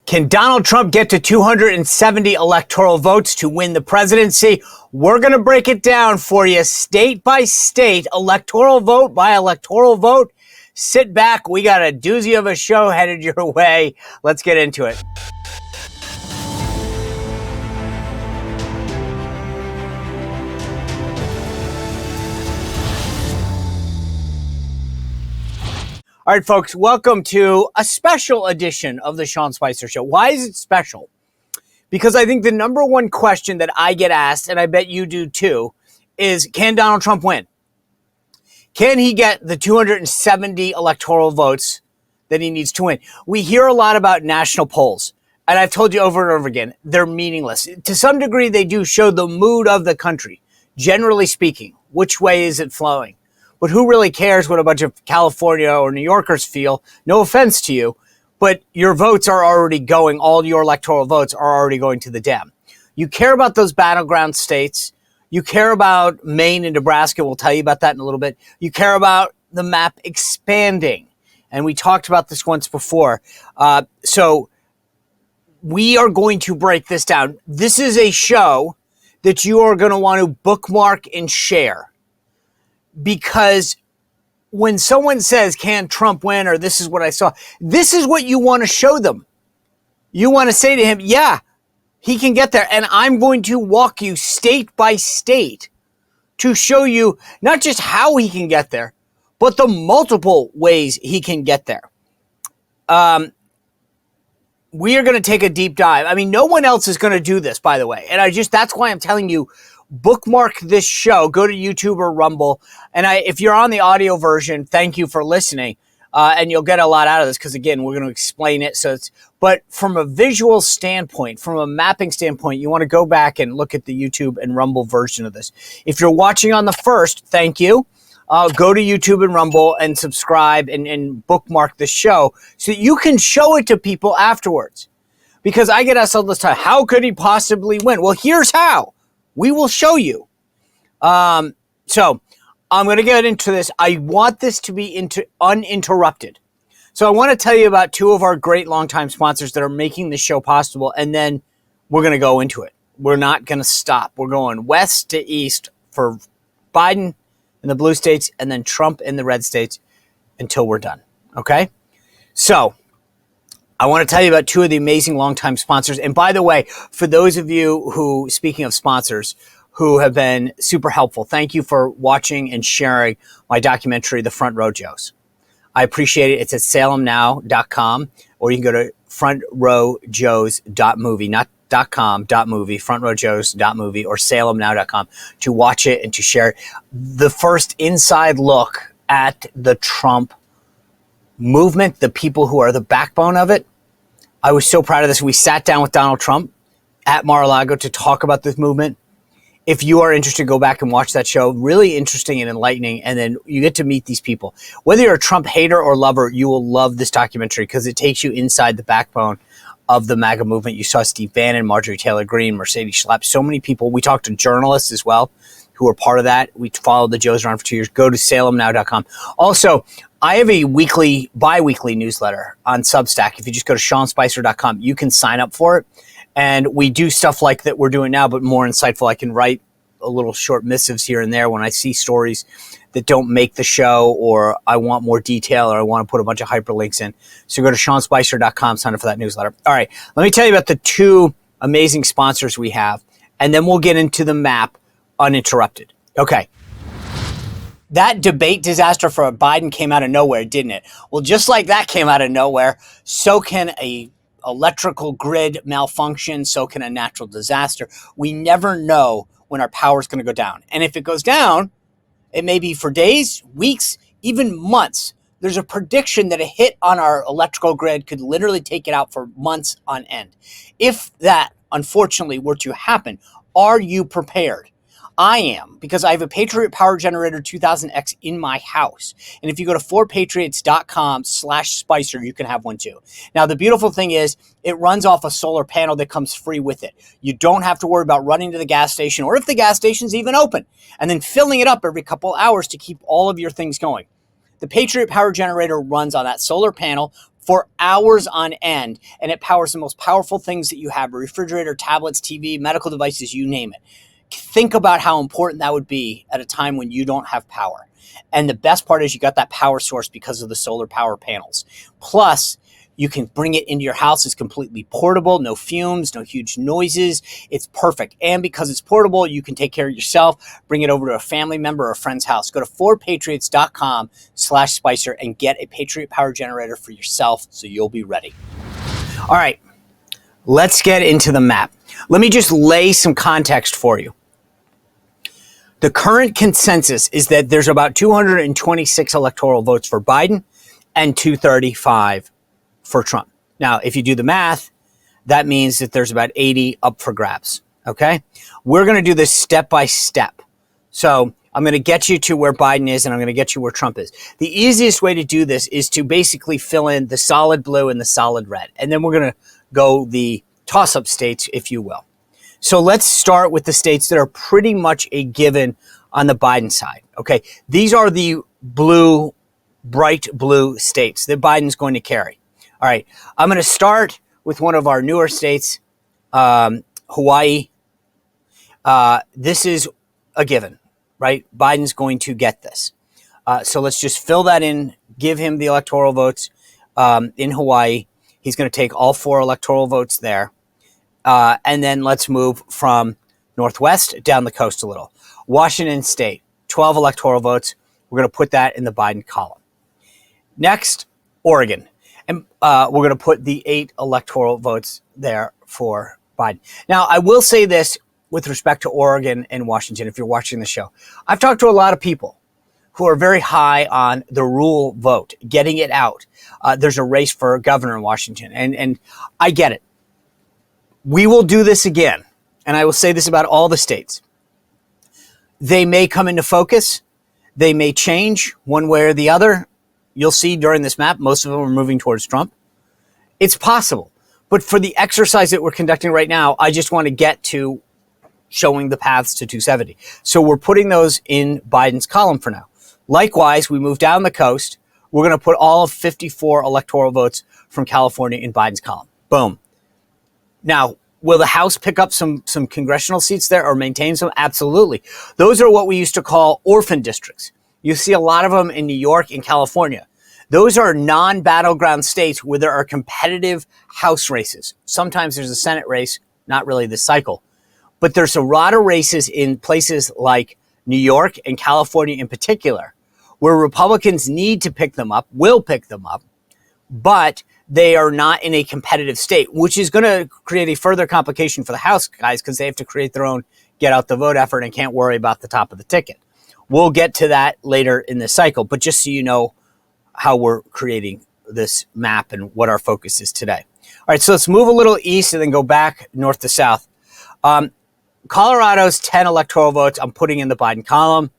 Can Donald Trump get to 270 electoral votes to win the presidency? We're going to break it down for you state by state, electoral vote by electoral vote. Sit back. We got a doozy of a show headed your way. Let's get into it. All right, folks, welcome to a special edition of the Sean Spicer Show. Why is it special? Because I think the number one question that I get asked, and I bet you do too, is can Donald Trump win? Can he get the 270 electoral votes that he needs to win? We hear a lot about national polls, and I've told you over and over again, they're meaningless. To some degree, they do show the mood of the country, generally speaking. Which way is it flowing? But who really cares what a bunch of California or New Yorkers feel? No offense to you, but your votes are already going, all your electoral votes are already going to the Dem. You care about those battleground states. You care about Maine and Nebraska. We'll tell you about that in a little bit. You care about the map expanding. And we talked about this once before. So we are going to break this down. This is a show that you are going to want to bookmark and share. Because when someone says, can Trump win, or this is what I saw, this is what you want to show them. You want to say to him, yeah, he can get there. And I'm going to walk you state by state to show you not just how he can get there, but the multiple ways he can get there. We are going to take a deep dive. I mean, no one else is going to do this, by the way. And that's why I'm telling you, bookmark this show, go to YouTube or Rumble. And if you're on the audio version, thank you for listening. And you'll get a lot out of this because, again, we're going to explain it. But from a visual standpoint, from a mapping standpoint, you want to go back and look at the YouTube and Rumble version of this. If you're watching on the first, thank you. Go to YouTube and Rumble and subscribe and bookmark the show so that you can show it to people afterwards. Because I get asked all this time, how could he possibly win? Well, here's how. We will show you. So I'm going to get into this. I want this to be uninterrupted. So I want to tell you about two of our great longtime sponsors that are making this show possible, and then we're going to go into it. We're not going to stop. We're going west to east for Biden in the blue states and then Trump in the red states until we're done. Okay? So I want to tell you about two of the amazing longtime sponsors. And by the way, for those of you who, speaking of sponsors, who have been super helpful, thank you for watching and sharing my documentary, The Front Row Joes. I appreciate it. It's at salemnow.com, or you can go to frontrowjoes.movie, not .com, .movie, frontrowjoes.movie, or salemnow.com to watch it and to share it. The first inside look at the Trump movement, the people who are the backbone of it. I was so proud of this. We sat down with Donald Trump at Mar-a-Lago to talk about this movement. If you are interested, go back and watch that show. Really interesting and enlightening. And then you get to meet these people. Whether you're a Trump hater or lover, you will love this documentary because it takes you inside the backbone of the MAGA movement. You saw Steve Bannon, Marjorie Taylor Greene, Mercedes Schlapp, so many people. We talked to journalists as well who are part of that. We followed the Joes around for 2 years. Go to salemnow.com. Also, I have a bi-weekly newsletter on Substack. If you just go to seanspicer.com, you can sign up for it. And we do stuff like that we're doing now, but more insightful. I can write a little short missives here and there when I see stories that don't make the show, or I want more detail, or I want to put a bunch of hyperlinks in. So go to seanspicer.com, sign up for that newsletter. All right, let me tell you about the two amazing sponsors we have, and then we'll get into the map uninterrupted. Okay. That debate disaster for Biden came out of nowhere, didn't it? Well, just like that came out of nowhere, so can a electrical grid malfunction, so can a natural disaster. We never know when our power is going to go down. And if it goes down, it may be for days, weeks, even months. There's a prediction that a hit on our electrical grid could literally take it out for months on end. If that, unfortunately, were to happen, are you prepared? I am, because I have a Patriot Power Generator 2000X in my house. And if you go to 4patriots.com/Spicer, you can have one too. Now, the beautiful thing is it runs off a solar panel that comes free with it. You don't have to worry about running to the gas station, or if the gas station's even open, and then filling it up every couple hours to keep all of your things going. The Patriot Power Generator runs on that solar panel for hours on end, and it powers the most powerful things that you have: a refrigerator, tablets, TV, medical devices, you name it. Think about how important that would be at a time when you don't have power. And the best part is you got that power source because of the solar power panels. Plus, you can bring it into your house. It's completely portable, no fumes, no huge noises. It's perfect. And because it's portable, you can take care of yourself, bring it over to a family member or a friend's house. Go to 4patriots.com/Spicer and get a Patriot Power generator for yourself so you'll be ready. All right, let's get into the map. Let me just lay some context for you. The current consensus is that there's about 226 electoral votes for Biden and 235 for Trump. Now, if you do the math, that means that there's about 80 up for grabs. Okay? We're going to do this step by step. So I'm going to get you to where Biden is, and I'm going to get you where Trump is. The easiest way to do this is to basically fill in the solid blue and the solid red. And then we're going to go the toss-up states, if you will. So let's start with the states that are pretty much a given on the Biden side. Okay? These are the blue, bright blue states that Biden's going to carry. All right, I'm going to start with one of our newer states, Hawaii. This is a given, right? Biden's going to get this. So let's just fill that in, give him the electoral votes in Hawaii. He's going to take all 4 electoral votes there. And then let's move from Northwest down the coast a little. Washington State, 12 electoral votes. We're going to put that in the Biden column. Next, Oregon. And we're going to put the 8 electoral votes there for Biden. Now, I will say this with respect to Oregon and Washington, if you're watching the show. I've talked to a lot of people who are very high on the rule vote, getting it out. There's a race for governor in Washington, and I get it. We will do this again, and I will say this about all the states. They may come into focus. They may change one way or the other. You'll see during this map, most of them are moving towards Trump. It's possible. But for the exercise that we're conducting right now, I just want to get to showing the paths to 270. So we're putting those in Biden's column for now. Likewise, we move down the coast. We're going to put all of 54 electoral votes from California in Biden's column. Boom. Now, will the House pick up some congressional seats there or maintain some? Absolutely. Those are what we used to call orphan districts. You see a lot of them in New York and California. Those are non-battleground states where there are competitive House races. Sometimes there's a Senate race, not really this cycle. But there's a lot of races in places like New York and California in particular, where Republicans need to pick them up, will pick them up, but they are not in a competitive state, which is going to create a further complication for the House guys because they have to create their own get out the vote effort and can't worry about the top of the ticket. We'll get to that later in this cycle, but just so you know how we're creating this map and what our focus is today. All right, so let's move a little east and then go back north to south. Colorado's 10 electoral votes I'm putting in the Biden column.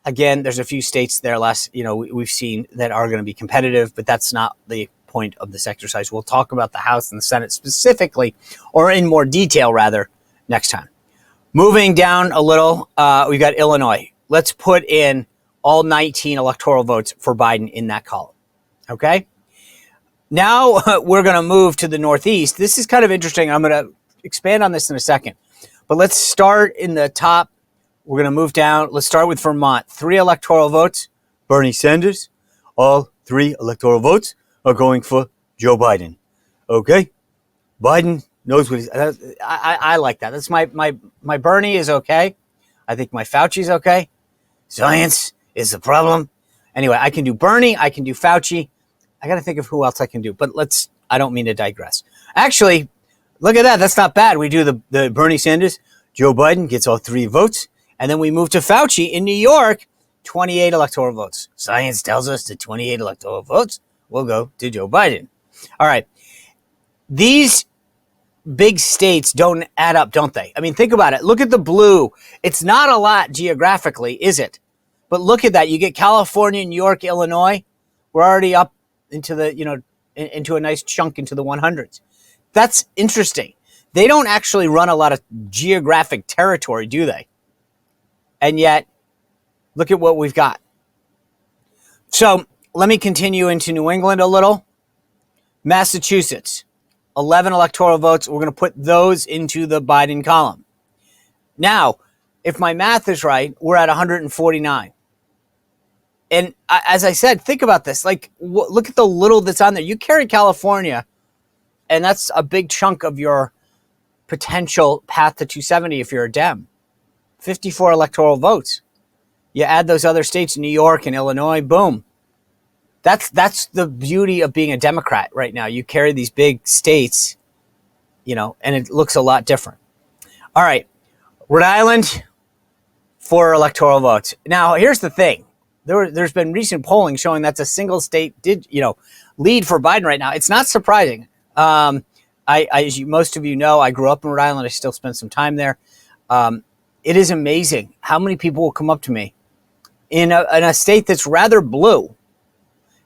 Again, there's a few states there less, we've seen that are going to be competitive, but that's not the point of this exercise. We'll talk about the House and the Senate specifically, or in more detail rather, next time. Moving down a little, we've got Illinois. Let's put in all 19 electoral votes for Biden in that column. Okay? Now we're going to move to the Northeast. This is kind of interesting. I'm going to expand on this in a second. But let's start in the top. We're going to move down. Let's start with Vermont. 3 electoral votes. Bernie Sanders. All 3 electoral votes are going for Joe Biden. Okay? Biden knows what he's... I like that. That's my Bernie is okay. I think my Fauci's okay. Science is the problem. Anyway, I can do Bernie. I can do Fauci. I got to think of who else I can do. But I don't mean to digress. Actually, look at that. That's not bad. We do the Bernie Sanders. Joe Biden gets all 3 votes. And then we move to Fauci in New York, 28 electoral votes. Science tells us that 28 electoral votes will go to Joe Biden. All right. These big states don't add up, don't they? I mean, think about it. Look at the blue. It's not a lot geographically, is it? But look at that. You get California, New York, Illinois. We're already up into the, into a nice chunk into the 100s. That's interesting. They don't actually run a lot of geographic territory, do they? And yet, look at what we've got. So let me continue into New England a little. Massachusetts, 11 electoral votes. We're going to put those into the Biden column. Now, if my math is right, we're at 149. And as I said, think about this. Like, look at the little that's on there. You carry California, and that's a big chunk of your potential path to 270 if you're a Dem. 54 electoral votes. You add those other states, New York and Illinois, boom. That's the beauty of being a Democrat right now. You carry these big states, and it looks a lot different. All right. Rhode Island, 4 electoral votes. Now, here's the thing. There's been recent polling showing that's a single state lead for Biden right now. It's not surprising. As most of you know, I grew up in Rhode Island. I still spend some time there. It is amazing how many people will come up to me in a state that's rather blue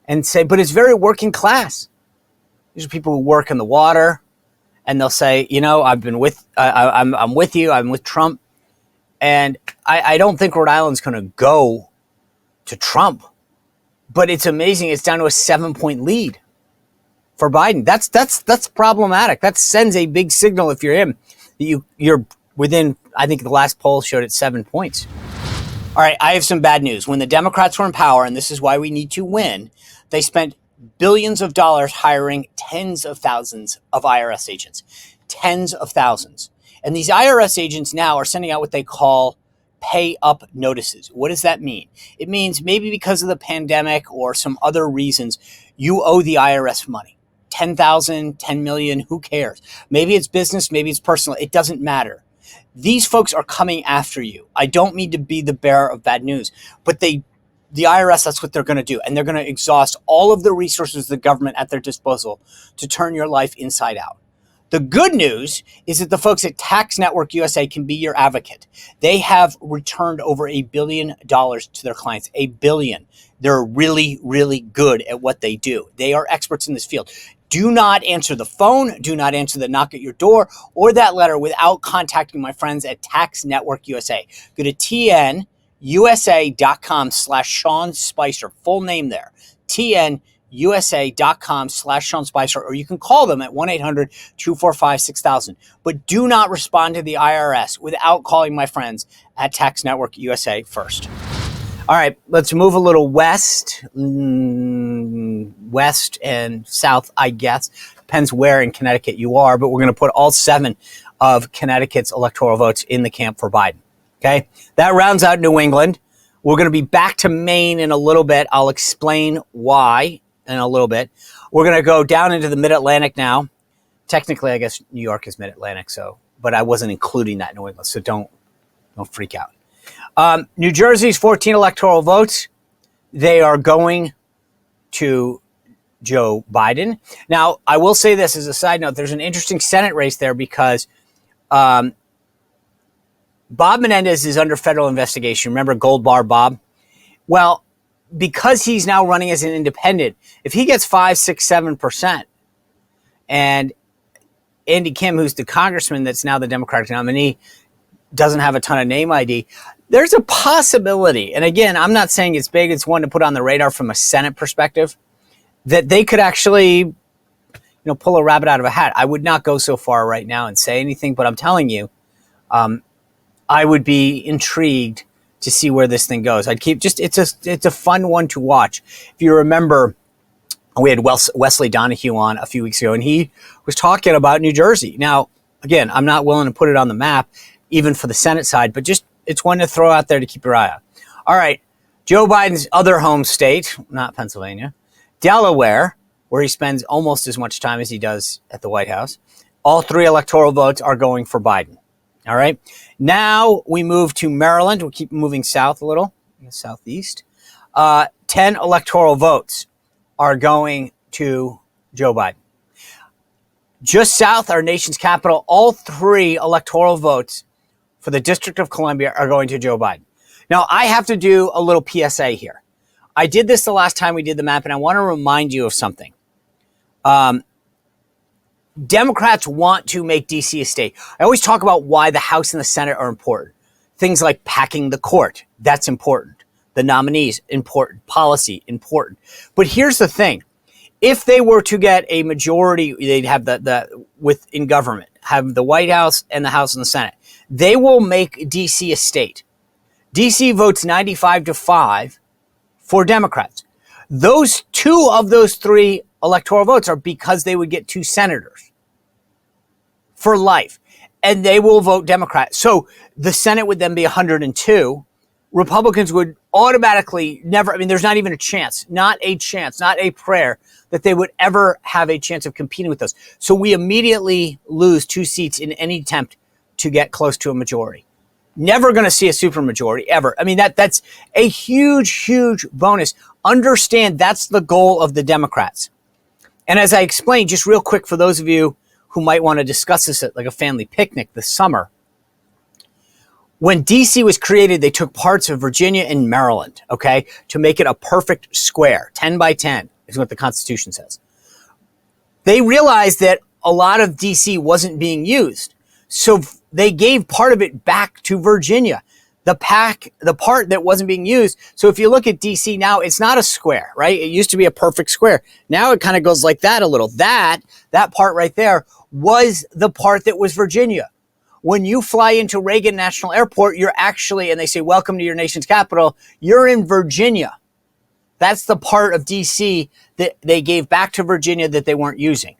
and say, but it's very working class. These are people who work in the water, and they'll say, I'm with you. I'm with Trump. And I don't think Rhode Island's going to go to Trump, but it's amazing. It's down to a 7-point lead for Biden. That's problematic. That sends a big signal if you're him. You're within, I think the last poll showed it 7 points. All right, I have some bad news. When the Democrats were in power, and this is why we need to win, they spent billions of dollars hiring tens of thousands of IRS agents. Tens of thousands. And these IRS agents now are sending out what they call pay up notices. What does that mean? It means maybe because of the pandemic or some other reasons, you owe the IRS money. 10,000, 10 million, who cares? Maybe it's business, maybe it's personal. It doesn't matter. These folks are coming after you. I don't mean to be the bearer of bad news, but the IRS, that's what they're going to do. And they're going to exhaust all of the resources of the government at their disposal to turn your life inside out. The good news is that the folks at Tax Network USA can be your advocate. They have returned over $1 billion to their clients. $1 billion. They're really, really good at what they do. They are experts in this field. Do not answer the phone. Do not answer the knock at your door or that letter without contacting my friends at Tax Network USA. Go to tnusa.com/Sean Spicer. Full name there. tnusa.com/Sean Spicer, or you can call them at 1-800-245-6000. But do not respond to the IRS without calling my friends at Tax Network USA first. All right, let's move a little west and south, I guess. Depends where in Connecticut you are, but we're going to put all 7 of Connecticut's electoral votes in the camp for Biden. Okay, that rounds out New England. We're going to be back to Maine in a little bit. I'll explain why in a little bit. We're going to go down into the Mid-Atlantic now. Technically, I guess New York is Mid-Atlantic, but I wasn't including that in New England, so don't freak out. New Jersey's 14 electoral votes. They are going to Joe Biden. Now, I will say this as a side note. There's an interesting Senate race there because Bob Menendez is under federal investigation. Remember Gold Bar Bob? Well, because he's now running as an independent, if he gets 5, 6, 7%, and Andy Kim, who's the congressman that's now the Democratic nominee, doesn't have a ton of name ID, there's a possibility, and again, I'm not saying it's big, it's one to put on the radar from a Senate perspective, that they could actually, pull a rabbit out of a hat. I would not go so far right now and say anything, but I'm telling you, I would be intrigued to see where this thing goes. It's a fun one to watch. If you remember, we had Wesley Donahue on a few weeks ago, and he was talking about New Jersey. Now, again, I'm not willing to put it on the map, even for the Senate side, but it's one to throw out there to keep your eye on. All right, Joe Biden's other home state, not Pennsylvania, Delaware, where he spends almost as much time as he does at the White House. All 3 electoral votes are going for Biden. All right, now we move to Maryland. We'll keep moving south a little, southeast. 10 electoral votes are going to Joe Biden. Just south, our nation's capital, all 3 electoral votes for the District of Columbia are going to Joe Biden. Now, I have to do a little PSA here. I did this the last time we did the map, and I want to remind you of something. Democrats want to make D.C. a state. I always talk about why the House and the Senate are important. Things like packing the court, that's important. The nominees, important. Policy, important. But here's the thing. if they were to get a majority, they'd have in government, have the White House and the House and the Senate. They will make DC a state. DC votes 95-5 for Democrats. Those two of those three electoral votes are because they would get 2 senators for life, and they will vote Democrat. So the Senate would then be 102. Republicans would automatically never, I mean, there's not even a chance, not a prayer that they would ever have a chance of competing with us. So we immediately lose 2 seats in any attempt to get close to a majority. Never going to see a supermajority ever. I mean, that's a huge bonus. Understand that's the goal of the Democrats. And as I explained, just real quick for those of you who might want to discuss this at like a family picnic this summer, when DC was created, they took parts of Virginia and Maryland, okay, to make it a perfect square. 10 by 10 is what the Constitution says. They realized that a lot of DC wasn't being used. So they gave part of it back to Virginia, the part that wasn't being used. So if you look at DC now, it's not a square, right? It used to be a perfect square. Now it kind of goes like that a little. That part right there was the part that was Virginia. When you fly into Reagan National Airport, you're actually, and they say, welcome to your nation's capital, you're in Virginia. That's the part of DC that they gave back to Virginia that they weren't using.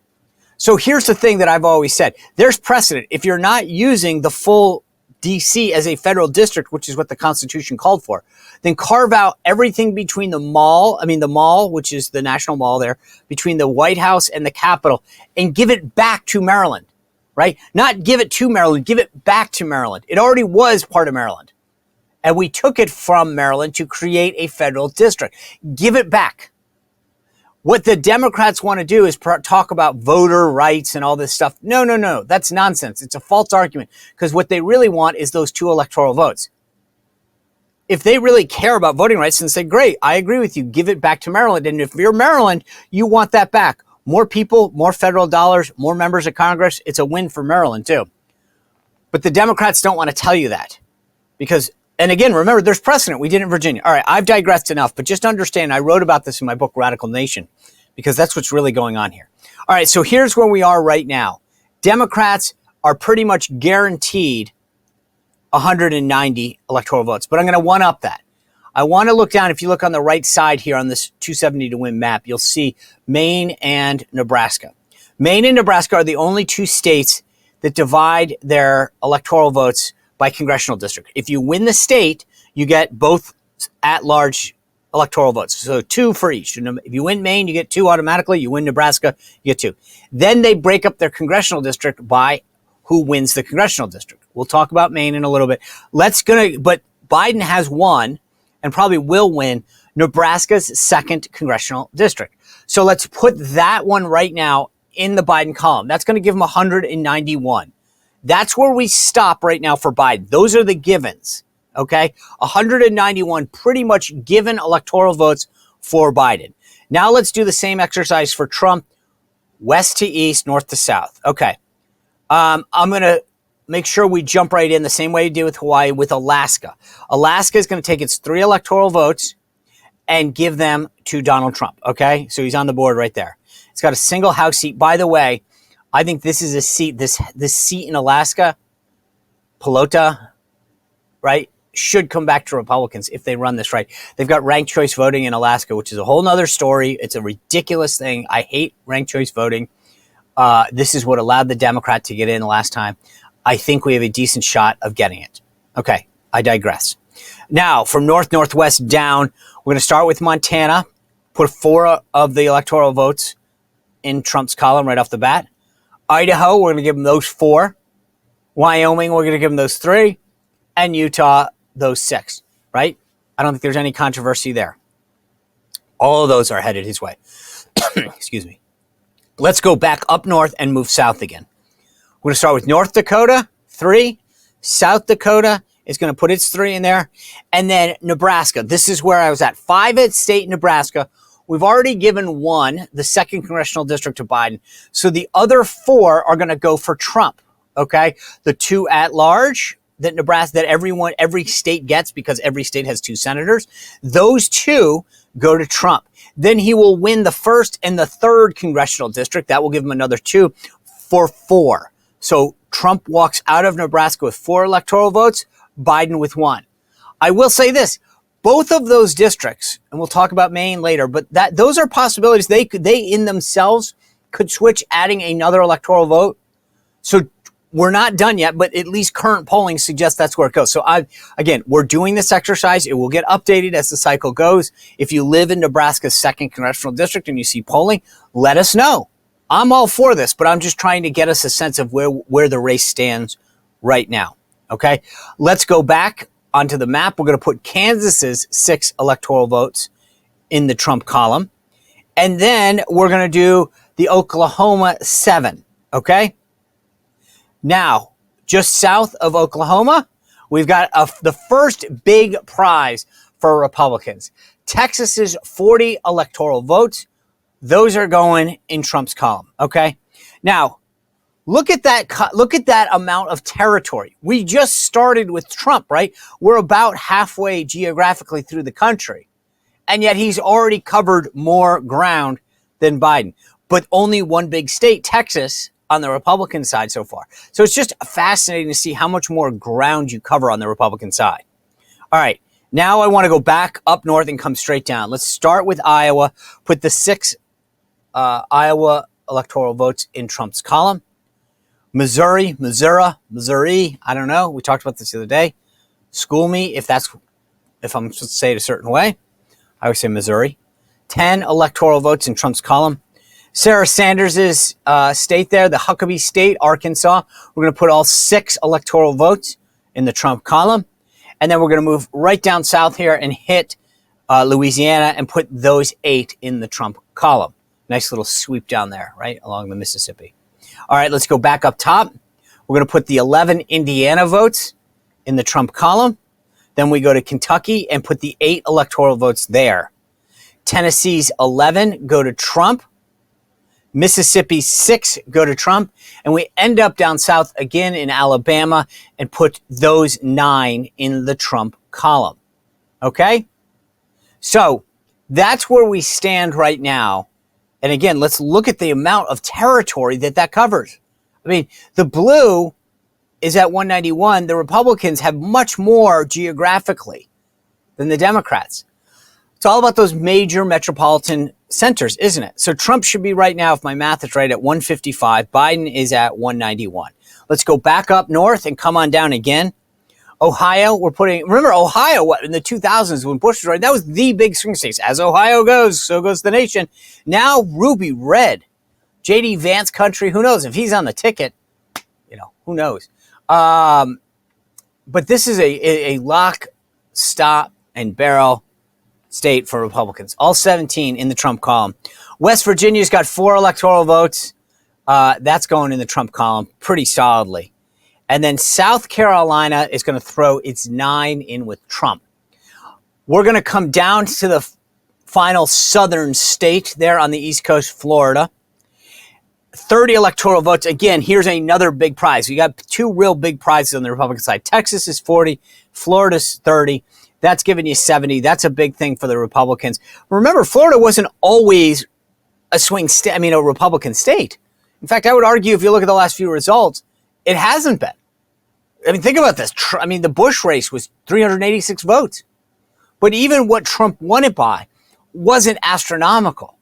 So here's the thing that I've always said. There's precedent. If you're not using the full DC as a federal district, which is what the Constitution called for, then carve out everything between the mall, which is the National Mall there, between the White House and the Capitol, and give it back to Maryland, right? Not give it to Maryland, give it back to Maryland. It already was part of Maryland. And we took it from Maryland to create a federal district. Give it back. What the Democrats want to do is talk about voter rights and all this stuff. No. That's nonsense. It's a false argument because what they really want is those 2 electoral votes. If they really care about voting rights, then say, great, I agree with you. Give it back to Maryland. And if you're Maryland, you want that back. More people, more federal dollars, more members of Congress. It's a win for Maryland too. But the Democrats don't want to tell you that because, and again, remember, there's precedent. We did it in Virginia. All right, I've digressed enough, but just understand, I wrote about this in my book, Radical Nation, because that's what's really going on here. All right, so here's where we are right now. Democrats are pretty much guaranteed 190 electoral votes, but I'm going to one-up that. I want to look down. If you look on the right side here on this 270 to win map, you'll see Maine and Nebraska. Maine and Nebraska are the only 2 states that divide their electoral votes by congressional district. If you win the state, you get both at-large electoral votes. So 2 for each. If you win Maine, you get 2 automatically. You win Nebraska, you get 2. Then they break up their congressional district by who wins the congressional district. We'll talk about Maine in a little bit. But Biden has won and probably will win Nebraska's 2nd congressional district. So let's put that one right now in the Biden column. That's going to give him 191. That's where we stop right now for Biden. Those are the givens, okay? 191 pretty much given electoral votes for Biden. Now let's do the same exercise for Trump, west to east, north to south. Okay, I'm going to make sure we jump right in the same way you did with Hawaii with Alaska. Alaska is going to take its 3 electoral votes and give them to Donald Trump, okay? So he's on the board right there. It's got a single House seat. By the way, I think this is a seat, this seat in Alaska, Pelota, right, should come back to Republicans if they run this right. They've got ranked choice voting in Alaska, which is a whole nother story. It's a ridiculous thing. I hate ranked choice voting. This is what allowed the Democrat to get in the last time. I think we have a decent shot of getting it. Okay, I digress. Now, from north-northwest down, we're going to start with Montana, put 4 of the electoral votes in Trump's column right off the bat. Idaho, we're going to give them those 4. Wyoming, we're going to give them those 3. And Utah, those 6, right? I don't think there's any controversy there. All of those are headed his way. Excuse me. Let's go back up north and move south again. We're going to start with North Dakota, 3. South Dakota is going to put its 3 in there. And then Nebraska. This is where I was at. 5 at state Nebraska. We've already given 1, the 2nd congressional district, to Biden. So the other 4 are going to go for Trump. Okay? The 2 at large that Nebraska, that every state gets because every state has 2 senators. Those 2 go to Trump. Then he will win the 1st and the 3rd congressional district. That will give him another 2 for 4. So Trump walks out of Nebraska with 4 electoral votes, Biden with 1. I will say this, both of those districts, and we'll talk about Maine later, but those are possibilities. They in themselves could switch, adding another electoral vote. So we're not done yet, but at least current polling suggests that's where it goes. So again, we're doing this exercise. It will get updated as the cycle goes. If you live in Nebraska's 2nd congressional district and you see polling, let us know. I'm all for this, but I'm just trying to get us a sense of where the race stands right now. Okay, let's go back onto the map. We're going to put Kansas's 6 electoral votes in the Trump column. And then we're going to do the Oklahoma 7. Okay. Now, just south of Oklahoma, we've got the first big prize for Republicans. Texas's 40 electoral votes. Those are going in Trump's column. Okay. Now, look at that amount of territory. We just started with Trump, right? We're about halfway geographically through the country. And yet he's already covered more ground than Biden. But only one big state, Texas, on the Republican side so far. So it's just fascinating to see how much more ground you cover on the Republican side. All right. Now I want to go back up north and come straight down. Let's start with Iowa. Put the 6 Iowa electoral votes in Trump's column. Missouri, I don't know. We talked about this the other day. School me if I'm supposed to say it a certain way. I would say Missouri. 10 electoral votes in Trump's column. Sarah Sanders' state there, the Huckabee State, Arkansas. We're going to put all 6 electoral votes in the Trump column. And then we're going to move right down south here and hit Louisiana and put those 8 in the Trump column. Nice little sweep down there, right, along the Mississippi. All right, let's go back up top. We're going to put the 11 Indiana votes in the Trump column. Then we go to Kentucky and put the 8 electoral votes there. Tennessee's 11 go to Trump. Mississippi's 6 go to Trump. And we end up down south again in Alabama and put those 9 in the Trump column. Okay? So that's where we stand right now. And again, let's look at the amount of territory that covers. I mean, the blue is at 191. The Republicans have much more geographically than the Democrats. It's all about those major metropolitan centers, isn't it? So Trump should be right now, if my math is right, at 155. Biden is at 191. Let's go back up north and come on down again. Ohio, remember Ohio, in the 2000s when Bush was running, that was the big swing state. As Ohio goes, so goes the nation. Now ruby red. J.D. Vance country, who knows? If he's on the ticket, who knows? But this is a lock, stop, and barrel state for Republicans. All 17 in the Trump column. West Virginia's got 4 electoral votes. That's going in the Trump column pretty solidly. And then South Carolina is going to throw its 9 in with Trump. We're going to come down to the final southern state there on the East Coast, Florida. 30 electoral votes. Again, here's another big prize. We got 2 real big prizes on the Republican side. Texas is 40, Florida's 30. That's giving you 70. That's a big thing for the Republicans. Remember, Florida wasn't always a Republican state. In fact, I would argue if you look at the last few results, it hasn't been. I mean, think about this. The Bush race was 386 votes. But even what Trump won it by wasn't astronomical.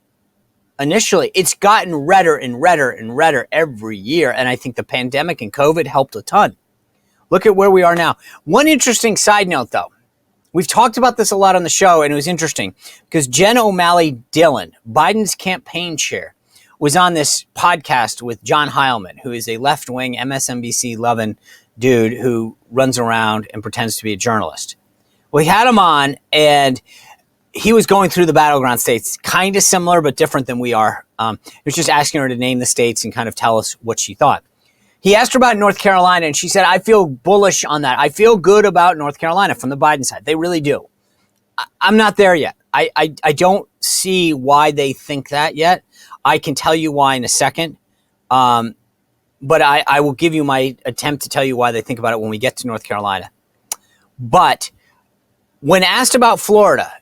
Initially, it's gotten redder and redder and redder every year. And I think the pandemic and COVID helped a ton. Look at where we are now. One interesting side note, though. We've talked about this a lot on the show, and it was interesting because Jen O'Malley Dillon, Biden's campaign chair, was on this podcast with John Heilman, who is a left-wing MSNBC loving dude who runs around and pretends to be a journalist. Well, he had him on, and he was going through the battleground states, kind of similar but different than we are. He was just asking her to name the states and kind of tell us what she thought. He asked her about North Carolina, and she said, I feel bullish on that. I feel good about North Carolina from the Biden side. They really do. I'm not there yet. I don't see why they think that yet. I can tell you why in a second. But I will give you my attempt to tell you why they think about it when we get to North Carolina. But when asked about Florida,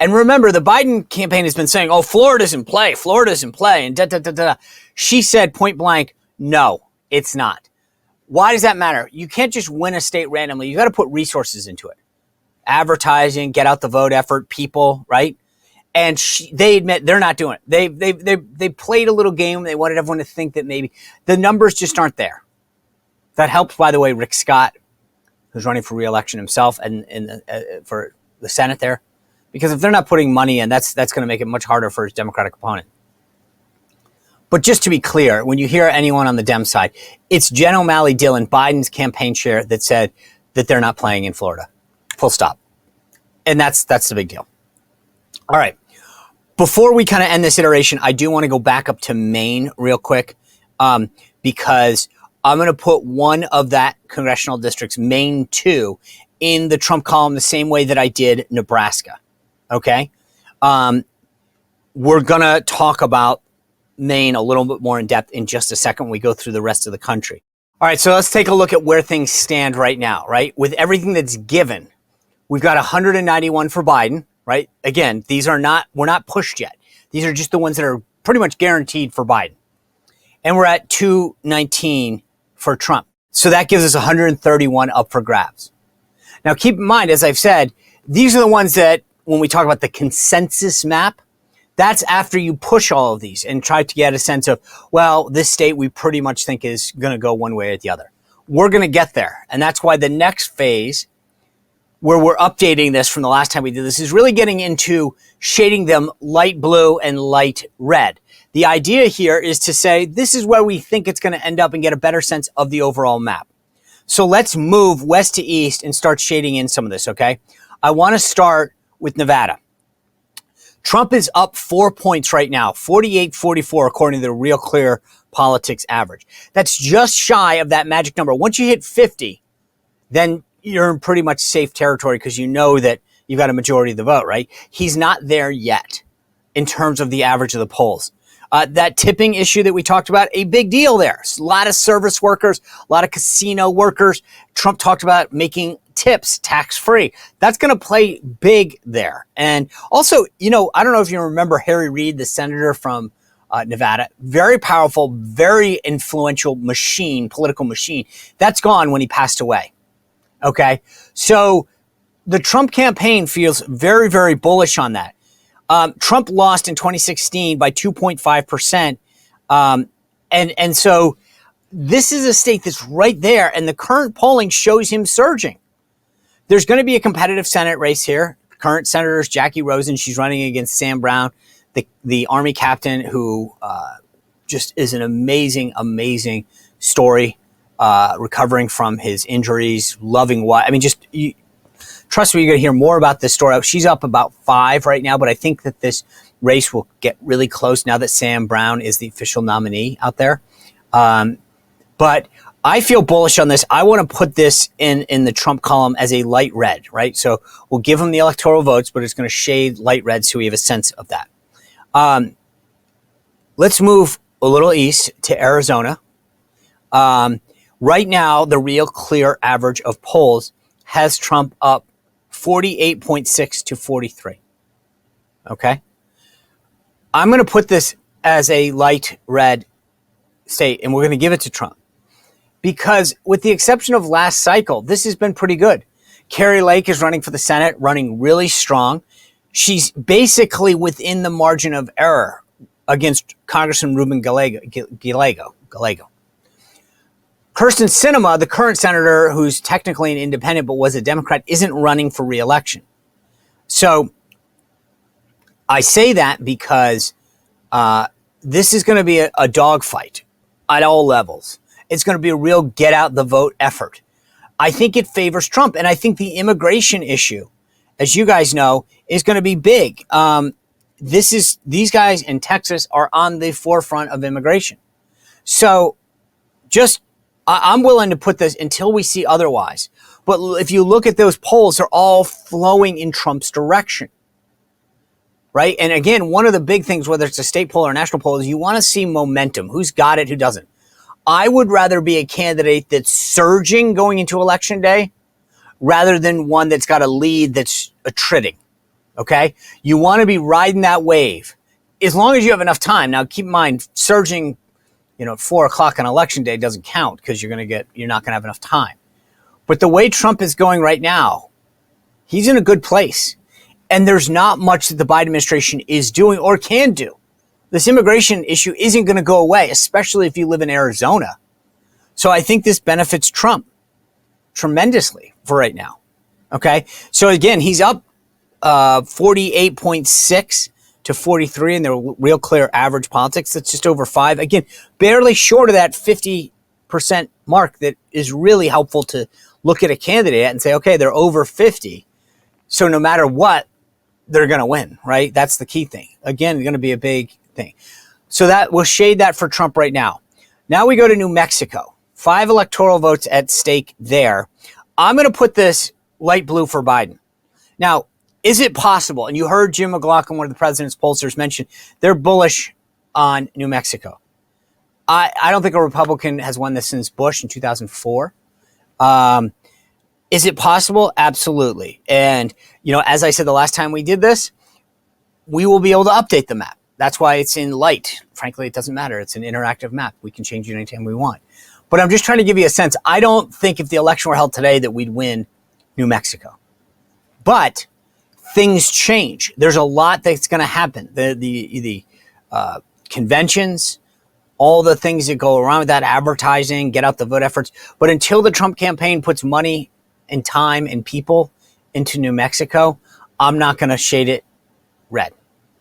And remember, the Biden campaign has been saying, oh, Florida's in play, Florida's in play, and da-da-da-da. She said point blank, no, it's not. Why does that matter? You can't just win a state randomly. You got to put resources into it. Advertising, get out the vote effort, people, right? And they admit they're not doing it. They played a little game. They wanted everyone to think that maybe the numbers just aren't there. That helps, by the way, Rick Scott, who's running for re-election himself and for the Senate there. Because if they're not putting money in, that's going to make it much harder for his Democratic opponent. But just to be clear, when you hear anyone on the Dem side, it's Jen O'Malley Dillon, Biden's campaign chair, that said that they're not playing in Florida. Full stop. And that's the big deal. All right. Before we kind of end this iteration, I do want to go back up to Maine real quick because I'm going to put one of that congressional districts, Maine 2, in the Trump column the same way that I did Nebraska. Okay? We're going to talk about Maine a little bit more in depth in just a second when we go through the rest of the country. All right, so let's take a look at where things stand right now, right? With everything that's given, we've got 191 for Biden, right? Again, we're not pushed yet. These are just the ones that are pretty much guaranteed for Biden. And we're at 219 for Trump. So that gives us 131 up for grabs. Now, keep in mind, as I've said, these are the ones that when we talk about the consensus map, that's after you push all of these and try to get a sense of, well, this state we pretty much think is going to go one way or the other. We're going to get there. And that's why the next phase, where we're updating this from the last time we did this, is really getting into shading them light blue and light red. The idea here is to say, this is where we think it's going to end up and get a better sense of the overall map. So let's move west to east and start shading in some of this, okay? I want to start with Nevada. Trump is up 4 points right now, 48-44, according to the Real Clear Politics average. That's just shy of that magic number. Once you hit 50, then you're in pretty much safe territory because you know that you've got a majority of the vote, right? He's not there yet in terms of the average of the polls. That tipping issue that we talked about, a big deal there. A lot of service workers, a lot of casino workers. Trump talked about making tips tax-free. That's going to play big there. And also, I don't know if you remember Harry Reid, the senator from Nevada, very powerful, very influential political machine. That's gone when he passed away. Okay. So the Trump campaign feels very, very bullish on that. Trump lost in 2016 by 2.5%. And so this is a state that's right there. And the current polling shows him surging. There's going to be a competitive Senate race here. Current Senator is Jackie Rosen. She's running against Sam Brown, the Army captain who just is an amazing, amazing story, recovering from his injuries, loving wife. I mean, trust me, you're going to hear more about this story. She's up about 5 right now, but I think that this race will get really close now that Sam Brown is the official nominee out there. But I feel bullish on this. I want to put this in the Trump column as a light red, right? So we'll give him the electoral votes, but it's going to shade light red so we have a sense of that. Let's move a little east to Arizona. Right now, the Real Clear average of polls has Trump up 48.6 to 43. Okay? I'm going to put this as a light red state, and we're going to give it to Trump. Because with the exception of last cycle, this has been pretty good. Carrie Lake is running for the Senate, running really strong. She's basically within the margin of error against Congressman Ruben Gallego. Kirsten Sinema, the current senator who's technically an independent but was a Democrat, isn't running for re-election. So I say that because this is going to be a dogfight at all levels. It's going to be a real get out the vote effort. I think it favors Trump, and I think the immigration issue, as you guys know, is going to be big. These guys in Texas are on the forefront of immigration. So I'm willing to put this until we see otherwise. But if you look at those polls, they're all flowing in Trump's direction. Right? And again, one of the big things, whether it's a state poll or a national poll, is you want to see momentum. Who's got it, who doesn't? I would rather be a candidate that's surging going into election day rather than one that's got a lead that's attriting. Okay? You want to be riding that wave as long as you have enough time. Now, keep in mind, surging, at 4 o'clock on election day doesn't count because you're not going to have enough time. But the way Trump is going right now, he's in a good place. And there's not much that the Biden administration is doing or can do. This immigration issue isn't going to go away, especially if you live in Arizona. So I think this benefits Trump tremendously for right now. Okay. So again, he's up 48.6 to 43 in the Real Clear average politics. That's just over 5. Again, barely short of that 50% mark that is really helpful to look at a candidate and say, okay, they're over 50. So no matter what, they're going to win, right? That's the key thing. Again, going to be a big thing. So that we'll shade that for Trump right now. Now we go to New Mexico. 5 electoral votes at stake there. I'm going to put this light blue for Biden. Now, is it possible? And you heard Jim McLaughlin, one of the president's pollsters, mention they're bullish on New Mexico. I don't think a Republican has won this since Bush in 2004. Is it possible? Absolutely. And, as I said the last time we did this, we will be able to update the map. That's why it's in light. Frankly, it doesn't matter. It's an interactive map. We can change it anytime we want. But I'm just trying to give you a sense. I don't think if the election were held today that we'd win New Mexico. But things change. There's a lot that's going to happen. The conventions, all the things that go around with that, advertising, get out the vote efforts. But until the Trump campaign puts money and time and people into New Mexico, I'm not going to shade it red.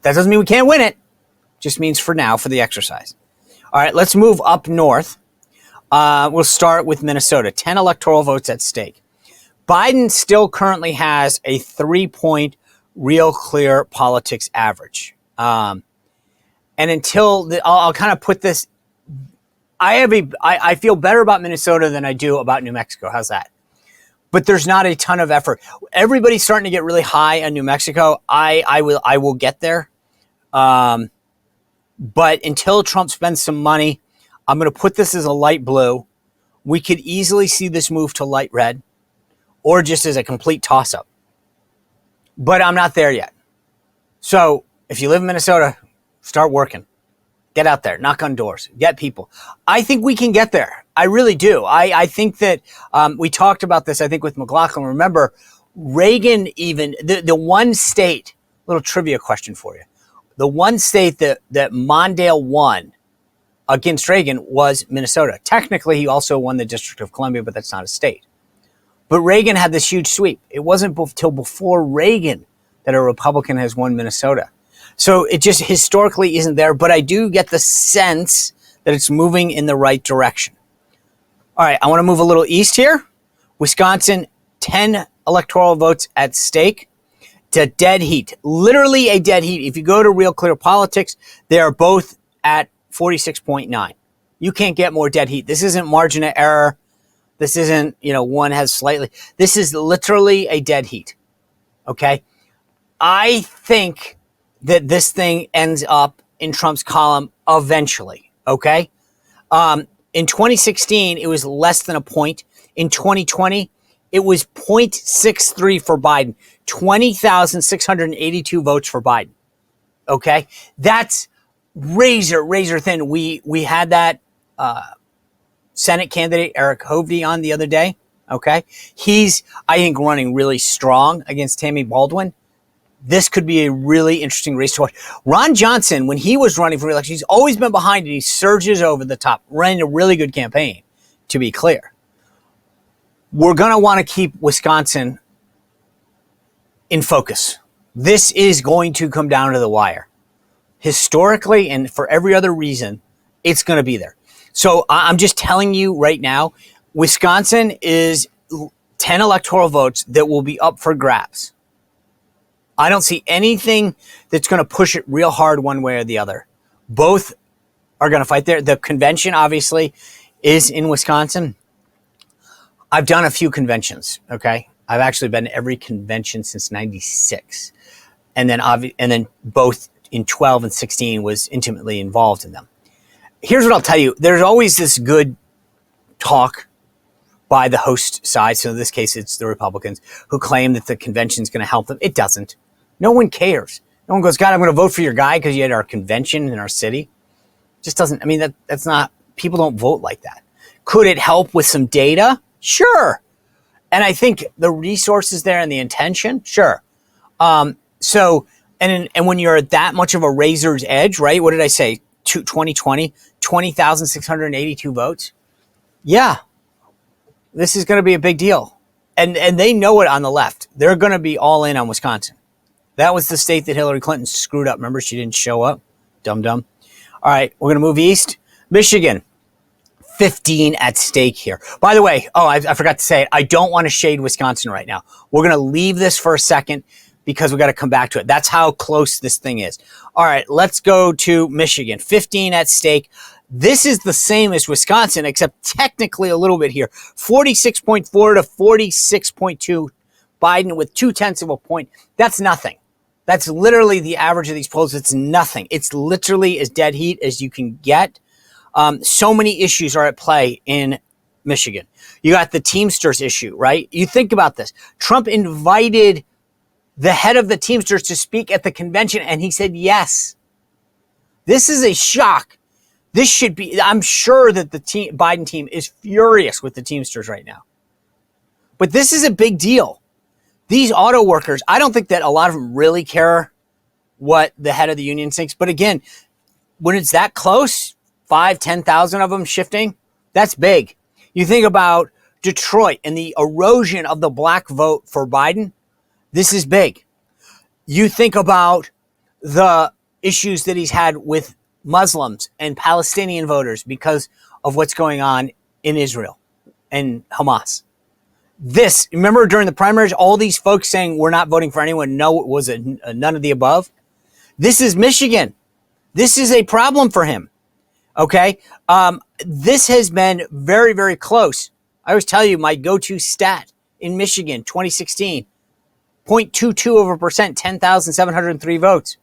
That doesn't mean we can't win it. Just means for now, for the exercise. All right, let's move up north. We'll start with Minnesota. 10 electoral votes at stake. Biden still currently has a 3-point Real Clear politics average. And until I'll kind of put this, I feel better about Minnesota than I do about New Mexico. How's that? But there's not a ton of effort. Everybody's starting to get really high on New Mexico. I will get there. But until Trump spends some money, I'm going to put this as a light blue. We could easily see this move to light red or just as a complete toss-up. But I'm not there yet. So if you live in Minnesota, start working. Get out there, knock on doors, get people. I think we can get there. I really do. I think that we talked about this, I think, with McLaughlin. Remember, Reagan even, the one state, little trivia question for you. The one state that Mondale won against Reagan was Minnesota. Technically, he also won the District of Columbia, but that's not a state. But Reagan had this huge sweep. It wasn't until before Reagan that a Republican has won Minnesota. So it just historically isn't there, but I do get the sense that it's moving in the right direction. All right, I want to move a little east here. Wisconsin, 10 electoral votes at stake. It's a dead heat, literally a dead heat. If you go to Real Clear Politics, they are both at 46.9. You can't get more dead heat. This isn't margin of error. This isn't, one has slightly. This is literally a dead heat. Okay? I think that this thing ends up in Trump's column eventually. Okay? In 2016, it was less than a point. In 2020, it was 0.63 for Biden. 20,682 votes for Biden. Okay? That's razor thin. We had that Senate candidate Eric Hovde on the other day. Okay? He's, I think, running really strong against Tammy Baldwin. This could be a really interesting race to watch. Ron Johnson, when he was running for re-election, he's always been behind it. He surges over the top, running a really good campaign, to be clear. We're going to want to keep Wisconsin in focus. This is going to come down to the wire. Historically, and for every other reason, it's going to be there. So I'm just telling you right now, Wisconsin is 10 electoral votes that will be up for grabs. I don't see anything that's going to push it real hard one way or the other. Both are going to fight there. The convention, obviously, is in Wisconsin. I've done a few conventions, okay? I've actually been to every convention since 96. And then both in 12 and 16 was intimately involved in them. Here's what I'll tell you. There's always this good talk by the host side. So in this case, it's the Republicans who claim that the convention is going to help them. It doesn't. No one cares. No one goes, God, I'm going to vote for your guy because you had our convention in our city. Just doesn't, I mean, that's not, people don't vote like that. Could it help with some data? Sure. And I think the resources there and the intention, sure. So, and when you're at that much of a razor's edge, right? What did I say? 2020, 20,682 votes. Yeah, this is going to be a big deal. And they know it on the left. They're going to be all in on Wisconsin. That was the state that Hillary Clinton screwed up. Remember, she didn't show up. Dum. All right, we're going to move east. Michigan, 15 at stake here. By the way, I forgot to say it. I don't want to shade Wisconsin right now. We're going to leave this for a second because we got to come back to it. That's how close this thing is. All right, let's go to Michigan. 15 at stake. This is the same as Wisconsin, except technically a little bit here. 46.4 to 46.2. Biden with 0.2 of a point. That's nothing. That's literally the average of these polls. It's nothing. It's literally as dead heat as you can get. So many issues are at play in Michigan. You got the Teamsters issue, right? You think about this. Trump invited the head of the Teamsters to speak at the convention, and he said yes. This is a shock. This should be, I'm sure that the Biden team is furious with the Teamsters right now. But this is a big deal. These auto workers, I don't think that a lot of them really care what the head of the union thinks. But again, when it's that close, 5,000, 10,000 of them shifting, that's big. You think about Detroit and the erosion of the black vote for Biden. This is big. You think about the issues that he's had with Muslims and Palestinian voters because of what's going on in Israel and Hamas. This, remember during the primaries, all these folks saying we're not voting for anyone. No, it was a none of the above. This is Michigan. This is a problem for him. Okay. This has been very, very close. I always tell you my go-to stat in Michigan, 2016, 0.22%, 10,703 votes.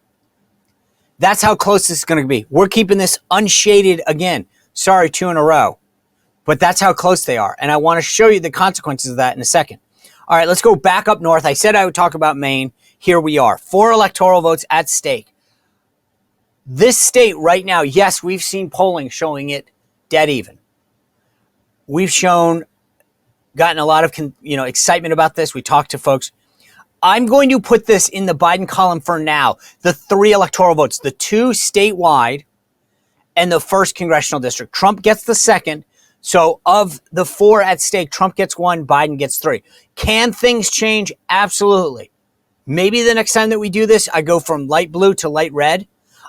That's how close this is going to be. We're keeping this unshaded again. Sorry, 2 in a row. But that's how close they are. And I want to show you the consequences of that in a second. All right, let's go back up north. I said I would talk about Maine. Here we are. 4 electoral votes at stake. This state right now, yes, we've seen polling showing it dead even. We've gotten a lot of excitement about this. We talked to folks. I'm going to put this in the Biden column for now. The 3 electoral votes, the 2 statewide and the 1st congressional district. Trump gets the 2nd. So of the 4 at stake, Trump gets 1, Biden gets 3. Can things change? Absolutely. Maybe the next time that we do this, I go from light blue to light red.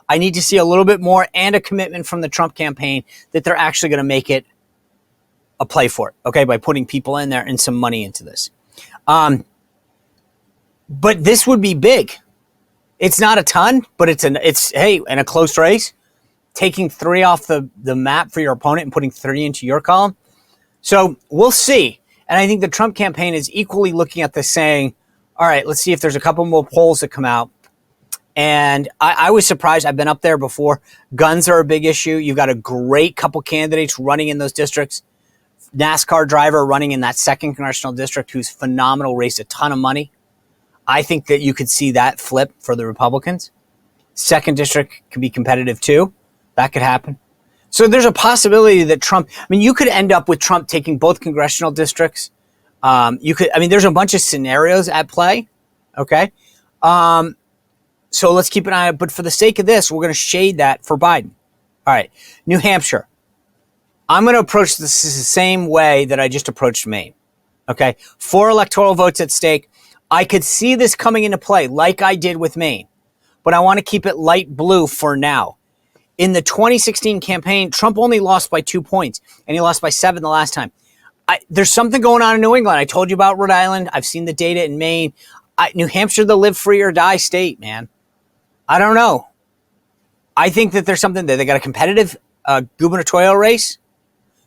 I need to see a little bit more and a commitment from the Trump campaign that they're actually going to make it a play for it, okay, by putting people in there and some money into this. But this would be big. It's not a ton, but it's in a close race. Taking 3 off the map for your opponent and putting 3 into your column. So we'll see. And I think the Trump campaign is equally looking at this saying, all right, let's see if there's a couple more polls that come out. And I was surprised. I've been up there before. Guns are a big issue. You've got a great couple candidates running in those districts. NASCAR driver running in that 2nd congressional district who's phenomenal, raised a ton of money. I think that you could see that flip for the Republicans. 2nd district could be competitive too. That could happen. So there's a possibility that Trump, you could end up with Trump taking both congressional districts. There's a bunch of scenarios at play. Okay. So let's keep an eye out. But for the sake of this, we're going to shade that for Biden. All right. New Hampshire. I'm going to approach this the same way that I just approached Maine. Okay. 4 electoral votes at stake. I could see this coming into play like I did with Maine, but I want to keep it light blue for now. In the 2016 campaign, Trump only lost by 2 points, and he lost by 7 the last time. There's something going on in New England. I told you about Rhode Island. I've seen the data in Maine. New Hampshire, the live free or die state, man. I don't know. I think that there's something there. They got a competitive gubernatorial race.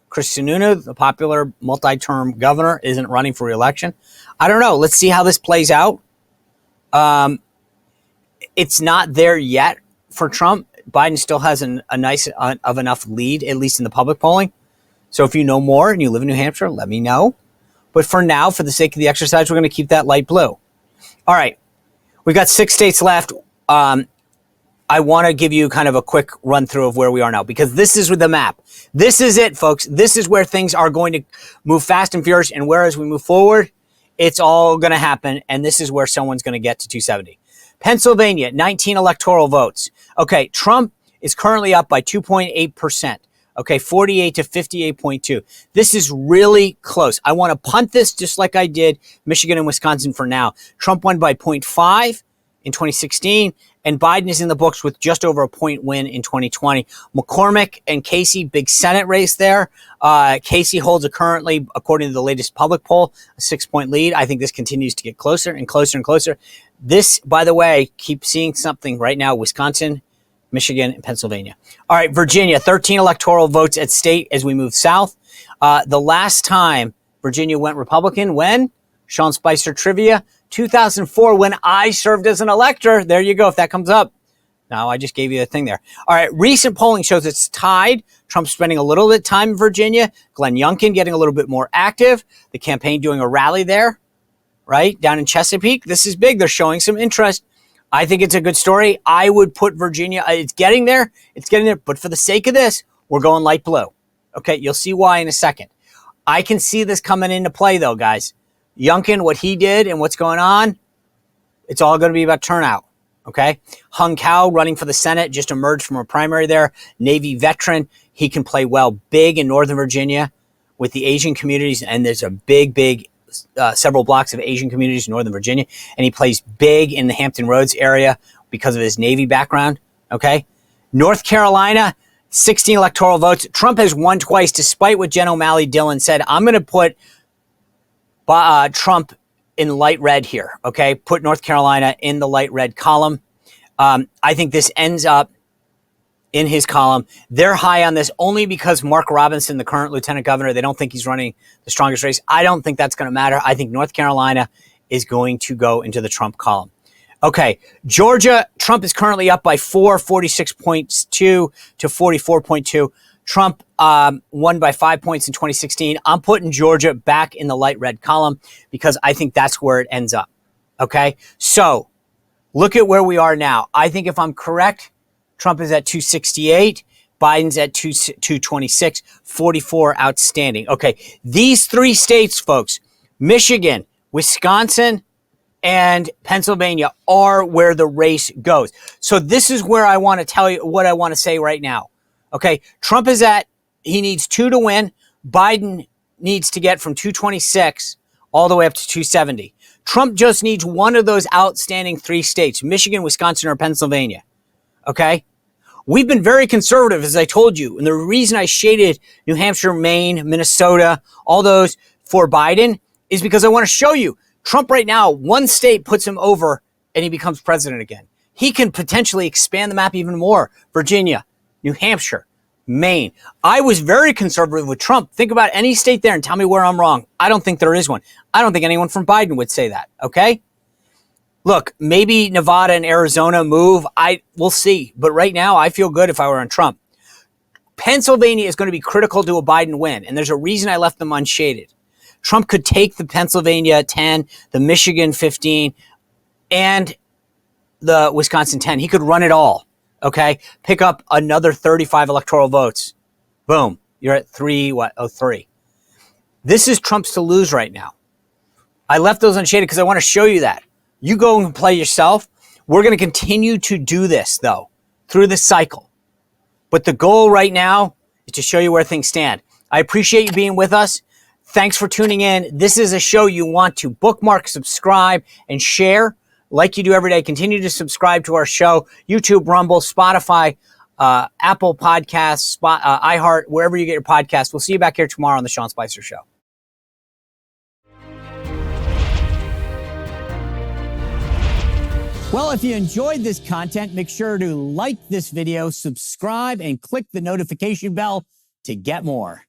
Chris Sununu, the popular multi-term governor, isn't running for re-election. I don't know. Let's see how this plays out. It's not there yet for Trump. Biden still has a nice enough lead, at least in the public polling. So if you know more and you live in New Hampshire, let me know. But for now, for the sake of the exercise, we're going to keep that light blue. All right. We've got 6 states left. I want to give you kind of a quick run through of where we are now, because this is with the map. This is it, folks. This is where things are going to move fast and furious. And whereas we move forward, it's all going to happen. And this is where someone's going to get to 270. Pennsylvania, 19 electoral votes. Okay, Trump is currently up by 2.8%. Okay, 48 to 58.2. This is really close. I want to punt this just like I did Michigan and Wisconsin for now. Trump won by 0.5 in 2016, and Biden is in the books with just over a point win in 2020. McCormick and Casey, big Senate race there. Casey holds currently, according to the latest public poll, a 6-point lead. I think this continues to get closer and closer and closer. This, by the way, keep seeing something right now, Wisconsin, Michigan, and Pennsylvania. All right, Virginia, 13 electoral votes at state as we move south. The last time Virginia went Republican, when? Sean Spicer trivia, 2004, when I served as an elector. There you go, if that comes up. Now, I just gave you a thing there. All right, recent polling shows it's tied. Trump's spending a little bit of time in Virginia. Glenn Youngkin getting a little bit more active. The campaign doing a rally there, right, down in Chesapeake. This is big. They're showing some interest. I think it's a good story. I would put Virginia, it's getting there. It's getting there. But for the sake of this, we're going light blue. Okay, you'll see why in a second. I can see this coming into play, though, guys. Youngkin, what he did and what's going on, it's all going to be about turnout, okay? Hung Kao, running for the Senate, just emerged from a primary there. Navy veteran. He can play well big in Northern Virginia with the Asian communities, and there's a big several blocks of Asian communities in Northern Virginia, and he plays big in the Hampton Roads area because of his Navy background, okay? North Carolina, 16 electoral votes. Trump has won twice, despite what Jen O'Malley Dillon said. I'm going to put Trump in light red here, okay? Put North Carolina in the light red column. I think this ends up in his column. They're high on this only because Mark Robinson, the current lieutenant governor, they don't think he's running the strongest race. I don't think that's going to matter. I think North Carolina is going to go into the Trump column. Okay, Georgia, Trump is currently up by 46.2 to 44.2. Trump won by 5 points in 2016. I'm putting Georgia back in the light red column because I think that's where it ends up. Okay, so look at where we are now. I think if I'm correct, Trump is at 268. Biden's at 226. 44 outstanding. Okay, these 3 states, folks, Michigan, Wisconsin, and Pennsylvania are where the race goes. So this is where I want to tell you what I want to say right now. Okay, Trump is he needs 2 to win. Biden needs to get from 226 all the way up to 270. Trump just needs one of those outstanding 3 states, Michigan, Wisconsin, or Pennsylvania. Okay? We've been very conservative, as I told you. And the reason I shaded New Hampshire, Maine, Minnesota, all those for Biden is because I want to show you Trump right now, one state puts him over and he becomes president again. He can potentially expand the map even more. Virginia, New Hampshire, Maine. I was very conservative with Trump. Think about any state there and tell me where I'm wrong. I don't think there is one. I don't think anyone from Biden would say that, okay? Look, maybe Nevada and Arizona move. We'll see. But right now, I feel good if I were on Trump. Pennsylvania is going to be critical to a Biden win, and there's a reason I left them unshaded. Trump could take the Pennsylvania 10, the Michigan 15, and the Wisconsin 10. He could run it all, okay? Pick up another 35 electoral votes. Boom. You're at 3. This is Trump's to lose right now. I left those unshaded because I want to show you that. You go and play yourself. We're going to continue to do this, though, through this cycle. But the goal right now is to show you where things stand. I appreciate you being with us. Thanks for tuning in. This is a show you want to bookmark, subscribe, and share like you do every day. Continue to subscribe to our show, YouTube, Rumble, Spotify, Apple Podcasts, iHeart, wherever you get your podcasts. We'll see you back here tomorrow on The Sean Spicer Show. Well, if you enjoyed this content, make sure to like this video, subscribe, and click the notification bell to get more.